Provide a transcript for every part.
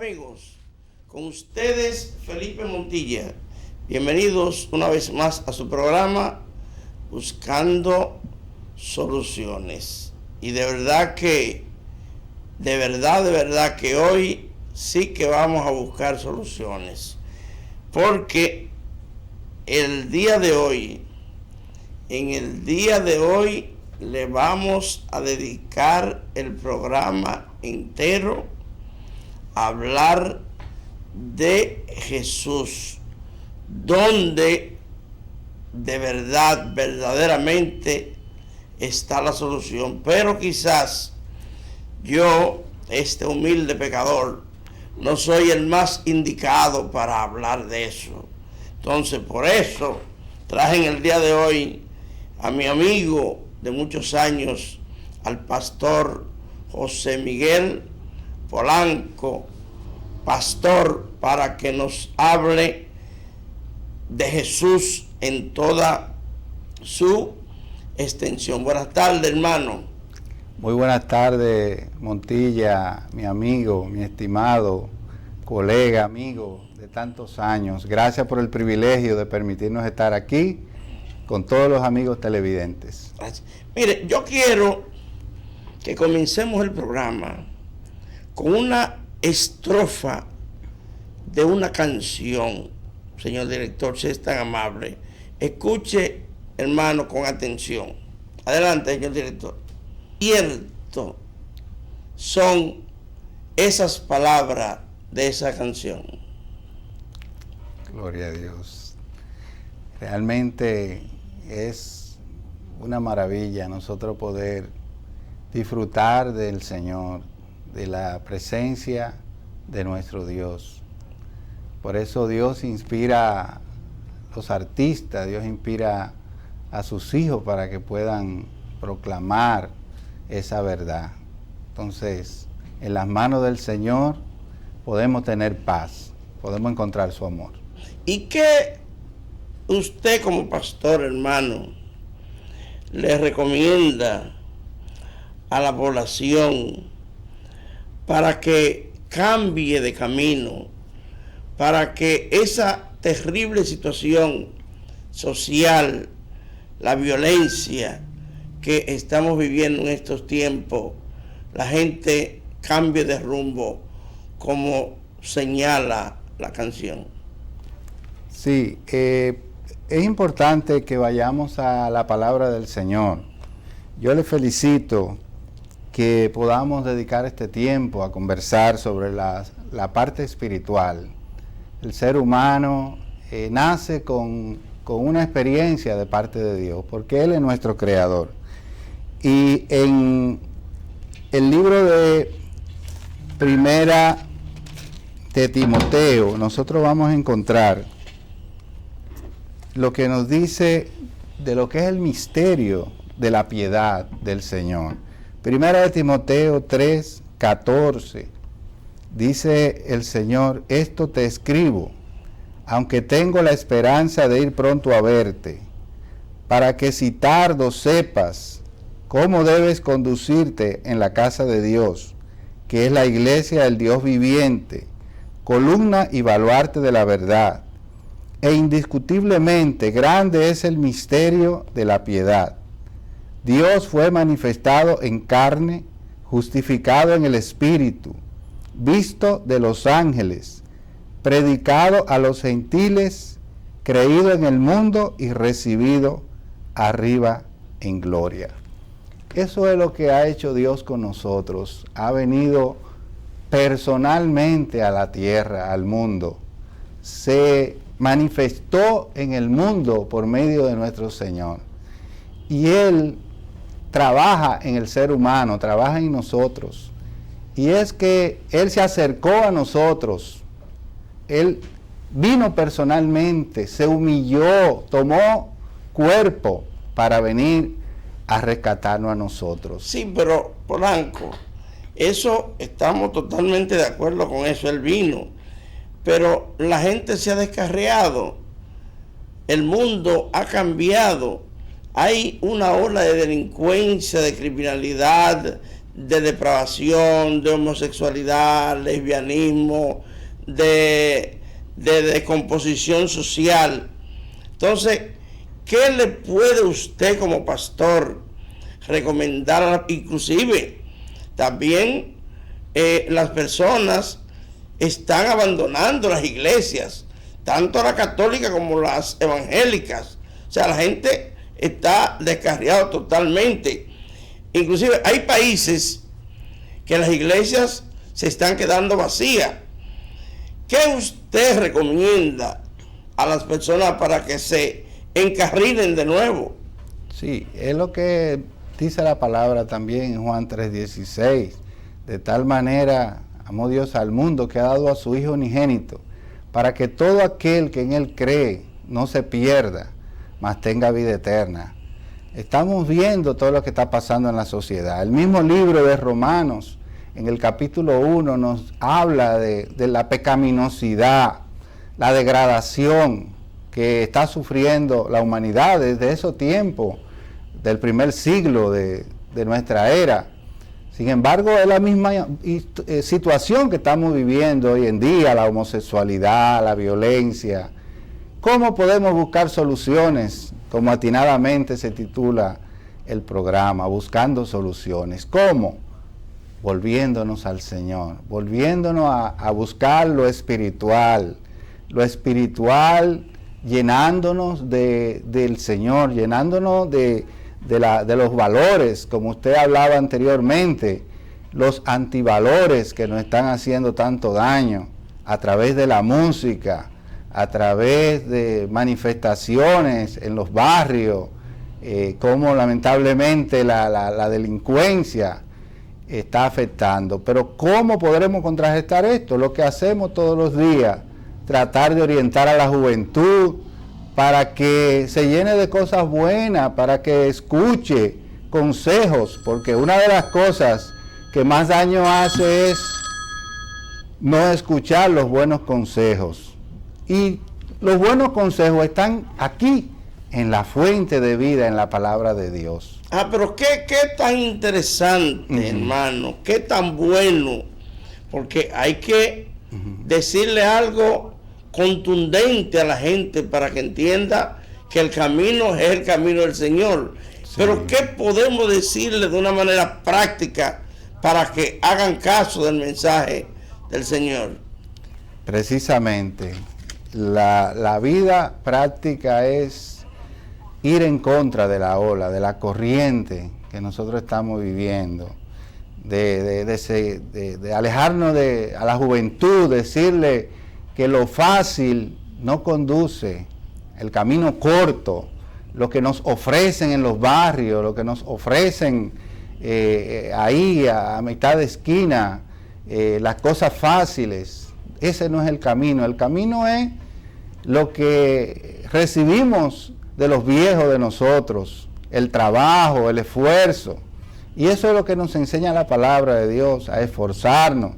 amigos, con ustedes Felipe Montilla. Bienvenidos una vez más a su programa Buscando Soluciones. Y de verdad que hoy sí que vamos a buscar soluciones. Porque en el día de hoy le vamos a dedicar el programa entero a hablar de Jesús, donde de verdad, verdaderamente está la solución. Pero quizás yo, este humilde pecador, no soy el más indicado para hablar de eso. Entonces, por eso traje en el día de hoy a mi amigo de muchos años, al pastor José Miguel Polanco, pastor, para que nos hable de Jesús en toda su extensión. Buenas tardes, hermano. Muy buenas tardes, Montilla, mi amigo, mi estimado colega, amigo de tantos años. Gracias por el privilegio de permitirnos estar aquí con todos los amigos televidentes. Gracias. Mire, yo quiero que comencemos el programa con una estrofa de una canción. Señor director, si es tan amable, escuche, hermano, con atención. Adelante, señor director. Cierto son esas palabras de esa canción. Gloria a Dios. Realmente es una maravilla nosotros poder disfrutar del Señor, de la presencia de nuestro Dios. Por eso Dios inspira a los artistas, Dios inspira a sus hijos para que puedan proclamar esa verdad. Entonces, en las manos del Señor podemos tener paz, podemos encontrar su amor. ¿Y qué usted como pastor, hermano, le recomienda a la población para que cambie de camino, para que esa terrible situación social, la violencia que estamos viviendo en estos tiempos, la gente cambie de rumbo, como señala la canción? Sí, es importante que vayamos a la palabra del Señor. Yo le felicito que podamos dedicar este tiempo a conversar sobre la parte espiritual. El ser humano nace con una experiencia de parte de Dios, porque Él es nuestro creador. Y en el libro de Primera de Timoteo, nosotros vamos a encontrar lo que nos dice de lo que es el misterio de la piedad del Señor. Primera de Timoteo 3:14, dice el Señor: esto te escribo, aunque tengo la esperanza de ir pronto a verte, para que si tardo sepas cómo debes conducirte en la casa de Dios, que es la iglesia del Dios viviente, columna y baluarte de la verdad. E indiscutiblemente grande es el misterio de la piedad. Dios fue manifestado en carne, justificado en el Espíritu, visto de los ángeles, predicado a los gentiles, creído en el mundo y recibido arriba en gloria. Eso es lo que ha hecho Dios con nosotros. Ha venido personalmente a la tierra, al mundo. Se manifestó en el mundo por medio de nuestro Señor. Y Él trabaja en el ser humano, trabaja en nosotros. Y es que Él se acercó a nosotros. Él vino personalmente, se humilló, tomó cuerpo para venir a rescatarnos a nosotros. Sí, pero Polanco, eso estamos totalmente de acuerdo con eso. Él vino, pero la gente se ha descarriado, el mundo ha cambiado, hay una ola de delincuencia, de criminalidad, de depravación, de homosexualidad, lesbianismo, de descomposición social. Entonces, ¿qué le puede usted como pastor recomendar? Inclusive, también las personas están abandonando las iglesias, tanto las católicas como las evangélicas. O sea, la gente está descarriada totalmente. Inclusive hay países que las iglesias se están quedando vacías. ¿Qué usted recomienda a las personas para que se encarrilen de nuevo? Sí, es lo que dice la palabra también en Juan 3:16. De tal manera amó Dios al mundo que ha dado a su Hijo unigénito, para que todo aquel que en Él cree no se pierda, mas tenga vida eterna. Estamos viendo todo lo que está pasando en la sociedad. El mismo libro de Romanos, en el capítulo 1, nos habla de la pecaminosidad, la degradación que está sufriendo la humanidad desde esos tiempos, del primer siglo de nuestra era. Sin embargo, es la misma situación que estamos viviendo hoy en día, la homosexualidad, la violencia. ¿Cómo podemos buscar soluciones? Como atinadamente se titula el programa, buscando soluciones. ¿Cómo? Volviéndonos al Señor, volviéndonos a buscar lo espiritual llenándonos del Señor, llenándonos de los valores, como usted hablaba anteriormente, los antivalores que nos están haciendo tanto daño a través de la música, a través de manifestaciones en los barrios, como lamentablemente la delincuencia está afectando. Pero ¿cómo podremos contrarrestar esto? Lo que hacemos todos los días, tratar de orientar a la juventud para que se llene de cosas buenas, para que escuche consejos, porque una de las cosas que más daño hace es no escuchar los buenos consejos. Y los buenos consejos están aquí, en la fuente de vida, en la palabra de Dios. Pero qué tan interesante, hermano, qué tan bueno, porque hay que decirle algo contundente a la gente para que entienda que el camino es el camino del Señor. Sí. Pero ¿qué podemos decirle de una manera práctica para que hagan caso del mensaje del Señor? Precisamente, la vida práctica es ir en contra de la ola, de la corriente que nosotros estamos viviendo, de alejarnos a la juventud, decirle que lo fácil no conduce, el camino corto, lo que nos ofrecen en los barrios, lo que nos ofrecen ahí a mitad de esquina, las cosas fáciles, ese no es el camino es lo que recibimos de los viejos de nosotros, el trabajo, el esfuerzo, y eso es lo que nos enseña la palabra de Dios, a esforzarnos,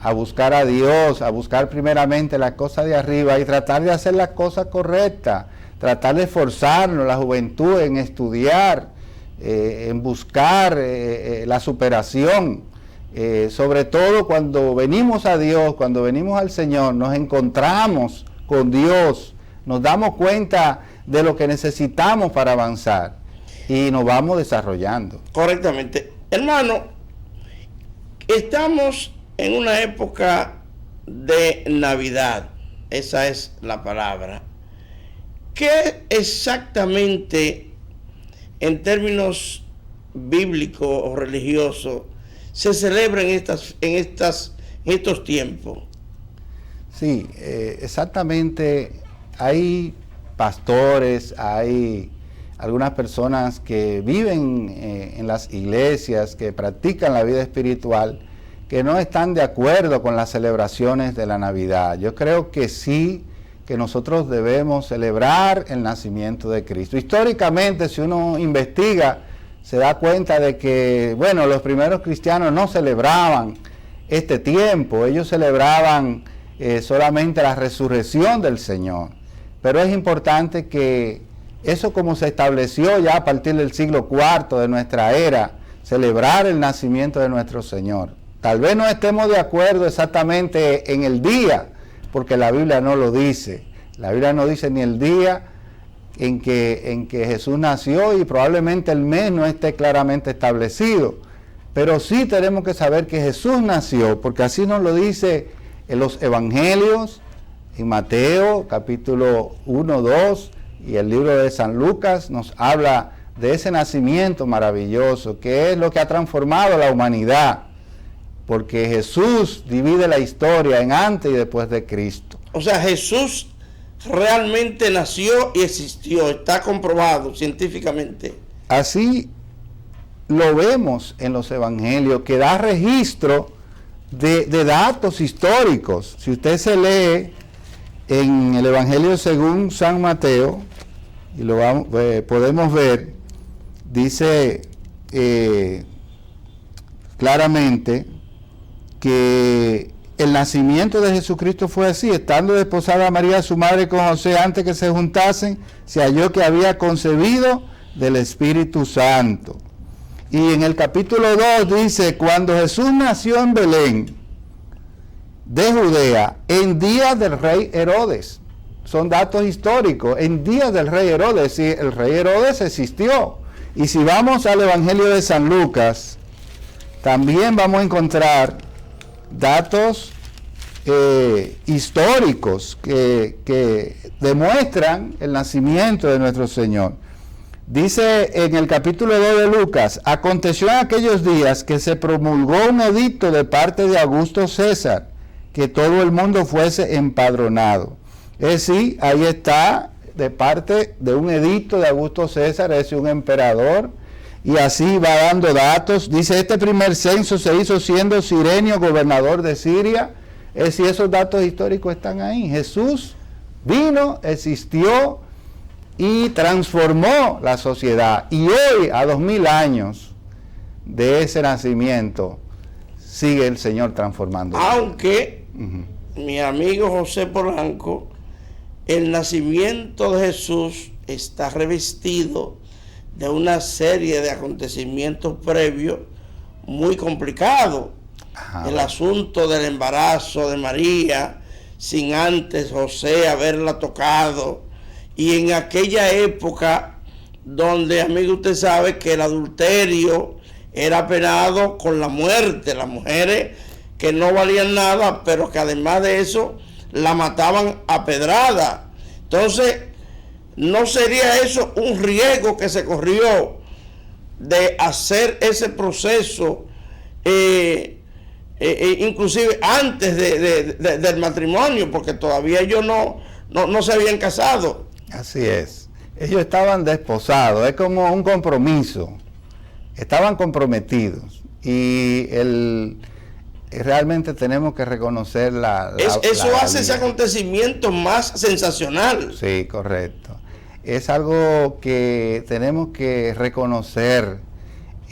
a buscar a Dios, a buscar primeramente las cosas de arriba y tratar de hacer las cosas correctas, tratar de esforzarnos, la juventud, en estudiar, en buscar la superación. Sobre todo cuando venimos a Dios, cuando venimos al Señor, nos encontramos con Dios, nos damos cuenta de lo que necesitamos para avanzar y nos vamos desarrollando. Correctamente. Hermano, estamos en una época de Navidad, esa es la palabra. ¿Qué exactamente, en términos bíblicos o religiosos, se celebra en estos tiempos? Sí, exactamente. Hay pastores, hay algunas personas que viven en las iglesias, que practican la vida espiritual, que no están de acuerdo con las celebraciones de la Navidad. Yo creo que sí, que nosotros debemos celebrar el nacimiento de Cristo. Históricamente, si uno investiga, se da cuenta de que, bueno, los primeros cristianos no celebraban este tiempo, ellos celebraban solamente la resurrección del Señor. Pero es importante que eso, como se estableció ya a partir del siglo IV de nuestra era, celebrar el nacimiento de nuestro Señor. Tal vez no estemos de acuerdo exactamente en el día, porque la Biblia no lo dice. La Biblia no dice ni el día en que Jesús nació, y probablemente el mes no esté claramente establecido. Pero sí tenemos que saber que Jesús nació, porque así nos lo dice en los evangelios, en Mateo capítulo 1, 2, y el libro de San Lucas nos habla de ese nacimiento maravilloso, que es lo que ha transformado la humanidad, porque Jesús divide la historia en antes y después de Cristo. O sea, Jesús realmente nació y existió, está comprobado científicamente. Así lo vemos en los evangelios, que da registro de datos históricos. Si usted se lee en el evangelio según San Mateo, y lo podemos ver, dice claramente que el nacimiento de Jesucristo fue así: estando desposada María su madre con José, antes que se juntasen, se halló que había concebido del Espíritu Santo. Y en el capítulo 2 dice: cuando Jesús nació en Belén de Judea, en días del rey Herodes. Son datos históricos, en días del rey Herodes. Sí, el rey Herodes existió. Y si vamos al evangelio de San Lucas, también vamos a encontrar datos históricos que demuestran el nacimiento de nuestro Señor. Dice en el capítulo 2 de Lucas: aconteció en aquellos días que se promulgó un edicto de parte de Augusto César, que todo el mundo fuese empadronado. Es decir, ahí está, de parte de un edicto de Augusto César, es decir, un emperador, y así va dando datos. Dice: este primer censo se hizo siendo Cirenio gobernador de Siria. Es decir, esos datos históricos están ahí. Jesús vino, existió y transformó la sociedad. Y hoy, a 2000 años de ese nacimiento, sigue el Señor transformando. Aunque, mi amigo José Polanco, el nacimiento de Jesús está revestido de una serie de acontecimientos previos muy complicados. El asunto del embarazo de María, sin antes José haberla tocado, y en aquella época donde, amigo, usted sabe que el adulterio era penado con la muerte. Las mujeres que no valían nada, pero que además de eso la mataban a pedrada. Entonces, ¿no sería eso un riesgo que se corrió de hacer ese proceso inclusive antes del matrimonio, porque todavía ellos no se habían casado? Así es, ellos estaban desposados, es como un compromiso, estaban comprometidos, y realmente tenemos que reconocer eso hace ese acontecimiento más sensacional. Sí, correcto. Es algo que tenemos que reconocer,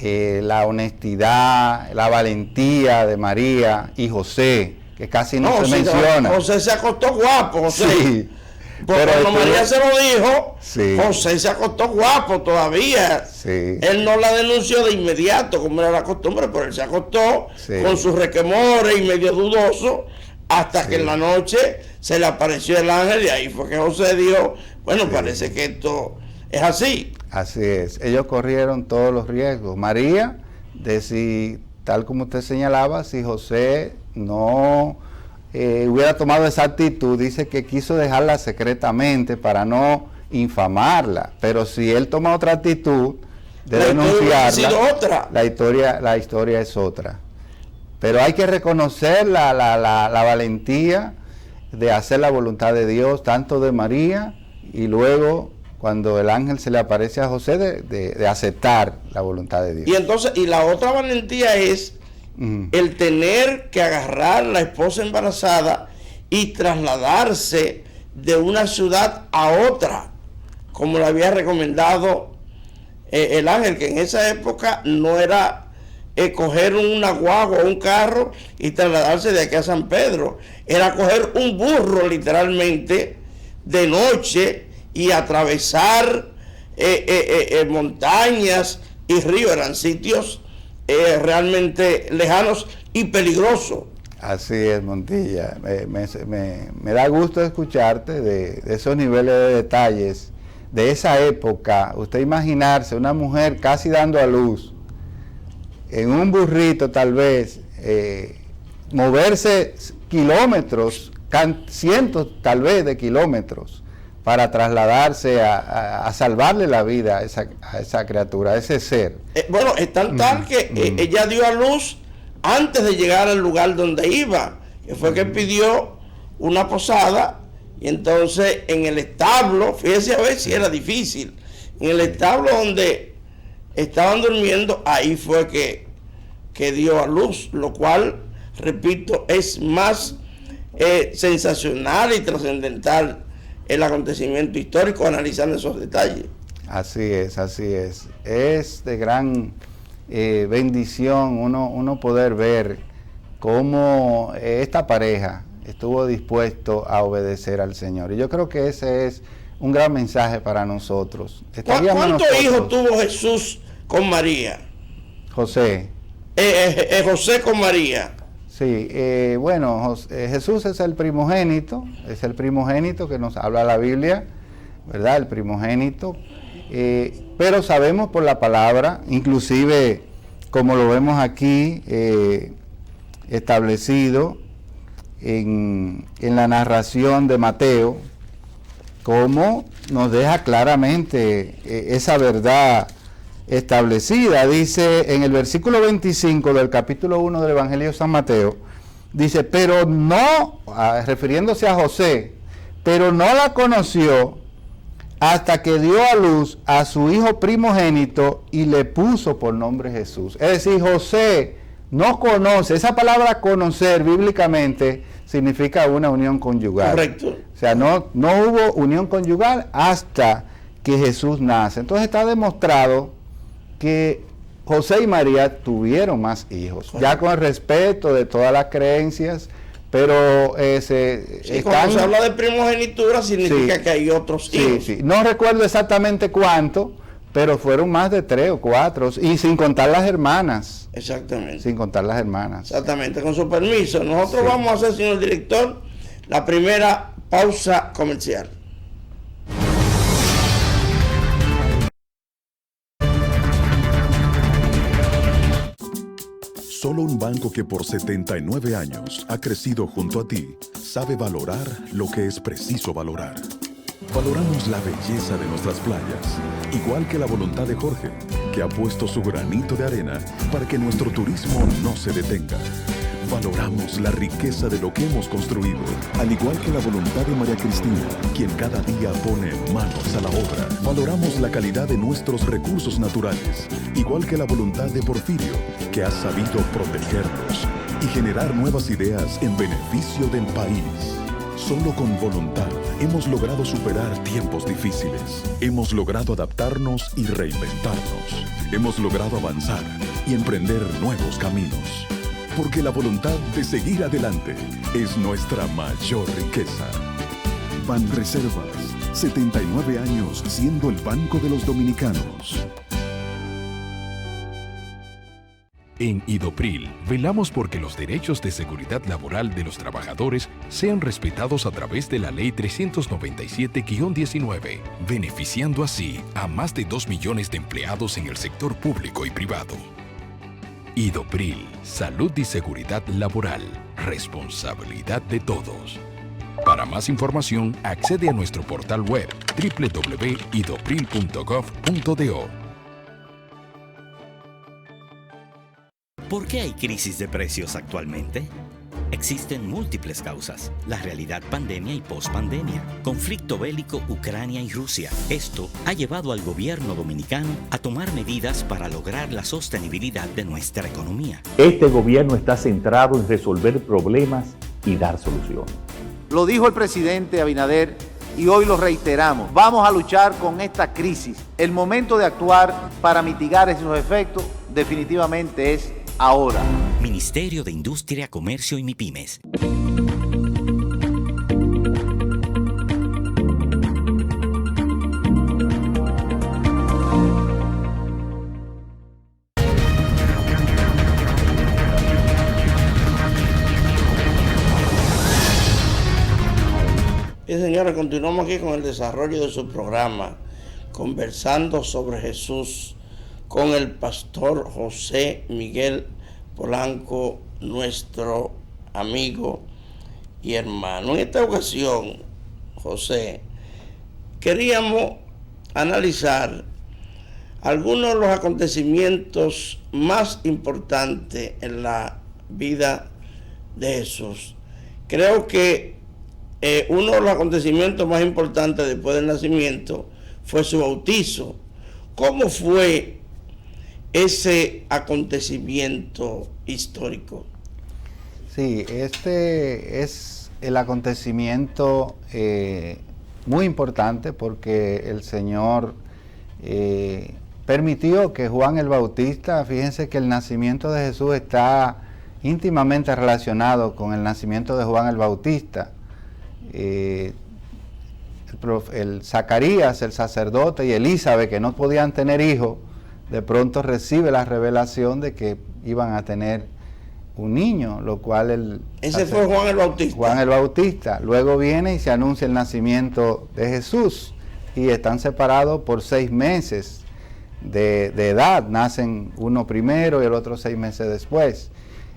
la honestidad, la valentía de María y José, que casi no se menciona. José se acostó guapo, José. Sí. Porque cuando María se lo dijo, sí, José se acostó guapo todavía. Sí. Él no la denunció de inmediato, como era la costumbre, pero él se acostó, sí, con sus requemores y medio dudoso, hasta que en la noche se le apareció el ángel, y ahí fue que José dijo: bueno, parece que esto es así. Así es, ellos corrieron todos los riesgos. María, tal como usted señalaba, si José no hubiera tomado esa actitud, dice que quiso dejarla secretamente para no infamarla, pero si él toma otra actitud de denunciarla, la historia es otra. Pero hay que reconocer la valentía de hacer la voluntad de Dios, tanto de María, y luego cuando el ángel se le aparece a José, de aceptar la voluntad de Dios. Y entonces, y la otra valentía es el tener que agarrar a la esposa embarazada y trasladarse de una ciudad a otra, como le había recomendado el ángel, que en esa época no era coger una guagua o un carro y trasladarse de aquí a San Pedro, era coger un burro literalmente de noche y atravesar montañas y ríos. Eran sitios realmente lejanos y peligrosos. Así es, Montilla. Me da gusto escucharte de esos niveles de detalles de esa época. Usted imaginarse una mujer casi dando a luz, en un burrito tal vez, moverse kilómetros, cientos tal vez de kilómetros, para trasladarse a salvarle la vida a esa criatura, a ese ser. Bueno, es tal que ella dio a luz antes de llegar al lugar donde iba, que fue que pidió una posada, y entonces en el establo, fíjese a ver si era difícil, en el establo donde estaban durmiendo, ahí fue que dio a luz, lo cual, repito, es más sensacional y trascendental el acontecimiento histórico, analizando esos detalles. Así es, así es. Es de gran bendición uno poder ver cómo esta pareja estuvo dispuesto a obedecer al Señor. Y yo creo que ese es un gran mensaje para nosotros. ¿Cuántos hijos tuvo Jesús con María? José. José con María. Sí, bueno, Jesús es el primogénito que nos habla la Biblia, ¿verdad? El primogénito. Pero sabemos por la palabra, inclusive como lo vemos aquí establecido en la narración de Mateo, cómo nos deja claramente esa verdad establecida. Dice en el versículo 25 del capítulo 1 del Evangelio de San Mateo, dice, pero no, refiriéndose a José, pero no la conoció hasta que dio a luz a su hijo primogénito y le puso por nombre Jesús. Es decir, José no conoce, esa palabra conocer bíblicamente significa una unión conyugal. Correcto. O sea, no hubo unión conyugal hasta que Jesús nace. Entonces está demostrado que José y María tuvieron más hijos, correcto, ya con el respeto de todas las creencias, pero cuando se habla de primogenitura significa sí, que hay otros hijos. Sí. No recuerdo exactamente cuánto, pero fueron más de 3 o 4, y sin contar las hermanas. Exactamente. Sin contar las hermanas. Exactamente, con su permiso. Nosotros vamos a hacer, señor director, la primera pausa comercial. Solo un banco que por 79 años ha crecido junto a ti sabe valorar lo que es preciso valorar. Valoramos la belleza de nuestras playas, igual que la voluntad de Jorge, que ha puesto su granito de arena para que nuestro turismo no se detenga. Valoramos la riqueza de lo que hemos construido, al igual que la voluntad de María Cristina, quien cada día pone manos a la obra. Valoramos la calidad de nuestros recursos naturales, igual que la voluntad de Porfirio, que ha sabido protegerlos y generar nuevas ideas en beneficio del país. Solo con voluntad hemos logrado superar tiempos difíciles. Hemos logrado adaptarnos y reinventarnos. Hemos logrado avanzar y emprender nuevos caminos. Porque la voluntad de seguir adelante es nuestra mayor riqueza. Banreservas, 79 años siendo el banco de los dominicanos. En Idopril, velamos porque los derechos de seguridad laboral de los trabajadores sean respetados a través de la Ley 397-19, beneficiando así a más de 2 millones de empleados en el sector público y privado. Idopril, salud y seguridad laboral, responsabilidad de todos. Para más información, accede a nuestro portal web www.idopril.gov.do. ¿Por qué hay crisis de precios actualmente? Existen múltiples causas: la realidad pandemia y pospandemia, conflicto bélico Ucrania y Rusia. Esto ha llevado al gobierno dominicano a tomar medidas para lograr la sostenibilidad de nuestra economía. Este gobierno está centrado en resolver problemas y dar soluciones. Lo dijo el presidente Abinader y hoy lo reiteramos. Vamos a luchar con esta crisis. El momento de actuar para mitigar esos efectos definitivamente es ahora. Ministerio de Industria, Comercio y MIPYMES. Y señores, continuamos aquí con el desarrollo de su programa, conversando sobre Jesús con el pastor José Miguel Polanco, nuestro amigo y hermano. En esta ocasión, José, queríamos analizar algunos de los acontecimientos más importantes en la vida de Jesús. Creo que uno de los acontecimientos más importantes después del nacimiento fue su bautizo. ¿Cómo fue ese acontecimiento histórico? Sí, este es el acontecimiento muy importante porque el Señor permitió que Juan el Bautista, fíjense que el nacimiento de Jesús está íntimamente relacionado con el nacimiento de Juan el Bautista. El Zacarías, el sacerdote, y Elizabeth, que no podían tener hijos, de pronto recibe la revelación de que iban a tener un niño, lo cual ese fue Juan el Bautista. Juan el Bautista. Luego viene y se anuncia el nacimiento de Jesús, y están separados por 6 meses de edad. Nacen uno primero y el otro 6 meses después.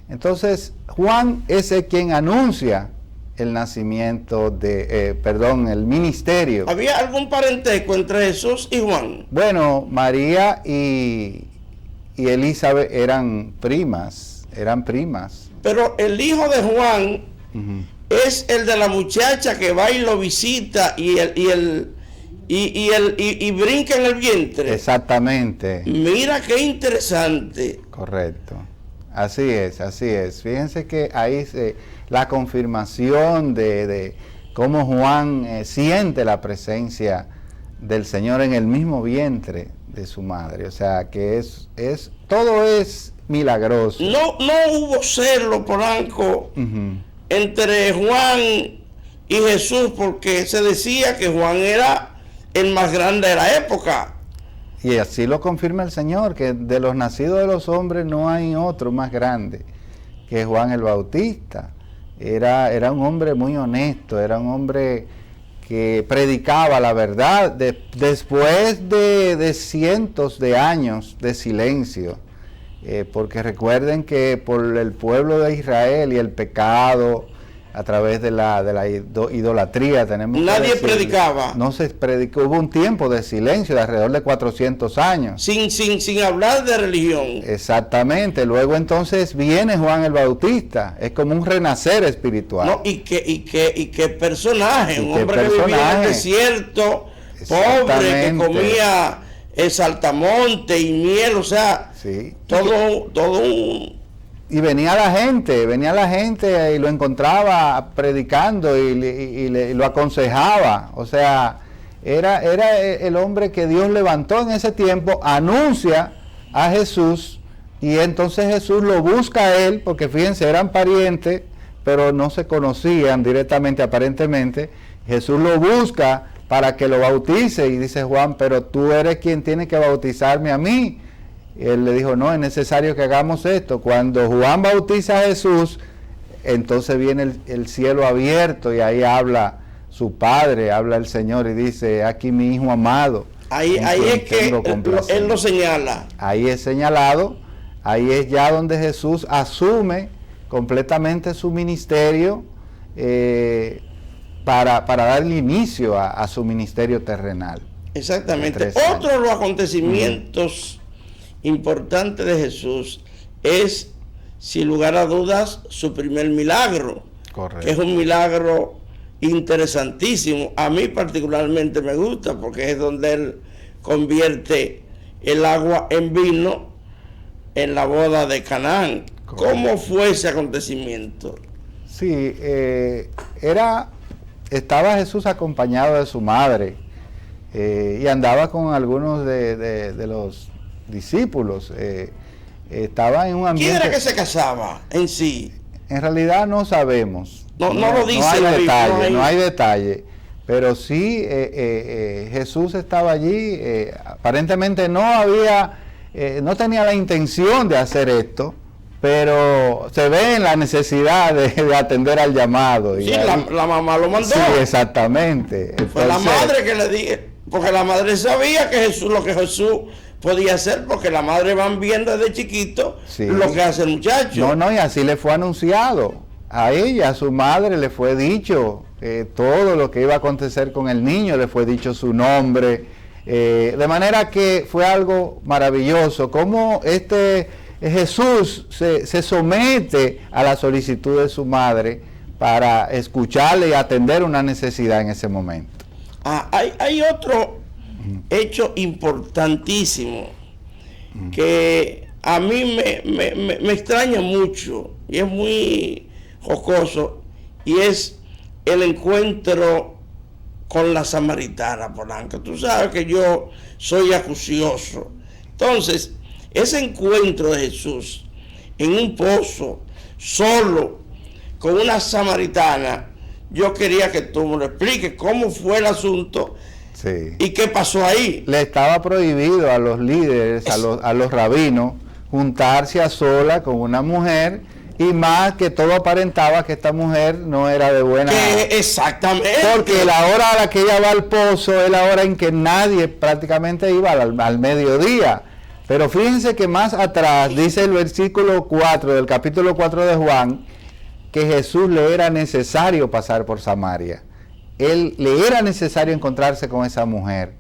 Entonces, Juan es el quien anuncia el nacimiento el ministerio. ¿Había algún parentesco entre Jesús y Juan? Bueno, María y Elizabeth eran primas. Pero el hijo de Juan es el de la muchacha que va y lo visita y brinca en el vientre. Exactamente. Mira qué interesante. Correcto. Así es. Fíjense que ahí la confirmación de cómo Juan siente la presencia del Señor en el mismo vientre de su madre. O sea, que todo es milagroso. No hubo celo, Polanco, entre Juan y Jesús, porque se decía que Juan era el más grande de la época. Y así lo confirma el Señor, que de los nacidos de los hombres no hay otro más grande que Juan el Bautista. Era un hombre muy honesto, era un hombre que predicaba la verdad después de cientos de años de silencio. Porque recuerden que por el pueblo de Israel y el pecado a través de la idolatría, nadie predicaba. No se predicó, hubo un tiempo de silencio de alrededor de 400 años. Sin hablar de religión. Exactamente. Luego entonces viene Juan el Bautista, es como un renacer espiritual. No, y qué personaje, un hombre que vivía en el desierto, pobre, que comía el saltamonte y miel, o sea, sí. todo un... Y venía la gente y lo encontraba predicando y lo aconsejaba. O sea, era el hombre que Dios levantó en ese tiempo, anuncia a Jesús, y entonces Jesús lo busca a él, porque fíjense, eran parientes, pero no se conocían directamente, aparentemente. Jesús lo busca para que lo bautice, y dice Juan, pero tú eres quien tiene que bautizarme a mí. Y él le dijo, no, es necesario que hagamos esto. Cuando Juan bautiza a Jesús, entonces viene el cielo abierto, y ahí habla su padre, habla el Señor, y dice, aquí mi hijo amado. Ahí es que él lo señala. Ahí es señalado, ahí es ya donde Jesús asume completamente su ministerio para darle inicio a su ministerio terrenal. Exactamente. Otro de los acontecimientos importante de Jesús es, sin lugar a dudas, su primer milagro. Correcto. Que es un milagro interesantísimo. A mí particularmente me gusta, porque es donde él convierte el agua en vino en la boda de Canaán. Correcto. ¿Cómo fue ese acontecimiento? Sí, estaba Jesús acompañado de su madre, y andaba con algunos de los discípulos. Estaba en un ambiente... ¿Quién era que se casaba en sí? En realidad no sabemos. No lo dice. No hay detalle. Pero sí, Jesús estaba allí. Aparentemente no tenía la intención de hacer esto, pero se ve en la necesidad de atender al llamado. Sí, la mamá lo mandó. Sí, exactamente. Entonces, fue la madre que le dije, porque la madre sabía que lo que Jesús podía hacer, porque la madre van viendo desde chiquito lo que hace el muchacho. No, y así le fue anunciado. A ella, a su madre, le fue dicho todo lo que iba a acontecer con el niño, le fue dicho su nombre. De manera que fue algo maravilloso. Cómo Jesús se somete a la solicitud de su madre para escucharle y atender una necesidad en ese momento. Hay otro hecho importantísimo que a mí me extraña mucho y es muy jocoso, y es el encuentro con la samaritana, Polanco. Tú sabes que yo soy acucioso. Entonces, ese encuentro de Jesús en un pozo, solo, con una samaritana, yo quería que tú me lo expliques, cómo fue el asunto. Sí. ¿Y qué pasó ahí? Le estaba prohibido a los líderes, a los rabinos, juntarse a sola con una mujer, y más que todo aparentaba que esta mujer no era de buena. Exactamente. Porque la hora a la que ella va al pozo es la hora en que nadie prácticamente iba al mediodía. Pero fíjense que más atrás dice el versículo 4 del capítulo 4 de Juan, que Jesús le era necesario pasar por Samaria. Le era necesario encontrarse con esa mujer.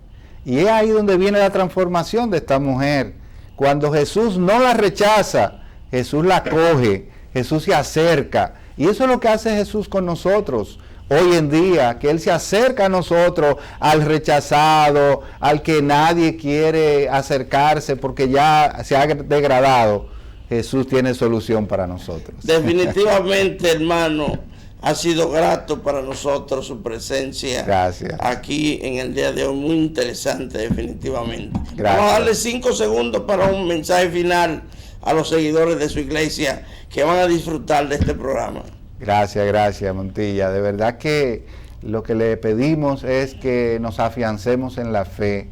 Y es ahí donde viene la transformación de esta mujer. Cuando Jesús no la rechaza, Jesús la coge, Jesús se acerca. Y eso es lo que hace Jesús con nosotros hoy en día, que Él se acerca a nosotros, al rechazado, al que nadie quiere acercarse porque ya se ha degradado. Jesús tiene solución para nosotros. Definitivamente, hermano, ha sido grato para nosotros su presencia. Gracias. Aquí en el día de hoy, muy interesante, definitivamente. Gracias. Vamos a darle 5 segundos para un mensaje final a los seguidores de su iglesia que van a disfrutar de este programa. Gracias, Montilla. De verdad que lo que le pedimos es que nos afiancemos en la fe,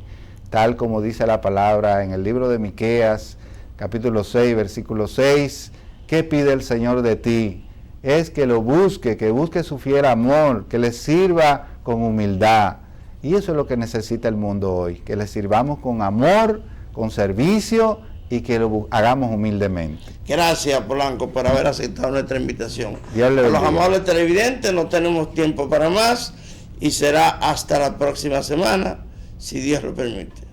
tal como dice la palabra en el libro de Miqueas, capítulo 6, versículo 6. ¿Qué pide el Señor de ti? Es que lo busque, que busque su fiel amor, que le sirva con humildad. Y eso es lo que necesita el mundo hoy, que le sirvamos con amor, con servicio, y que lo hagamos humildemente. Gracias, Polanco, por haber aceptado nuestra invitación. Dios le bendiga. A los amables televidentes, no tenemos tiempo para más y será hasta la próxima semana, si Dios lo permite.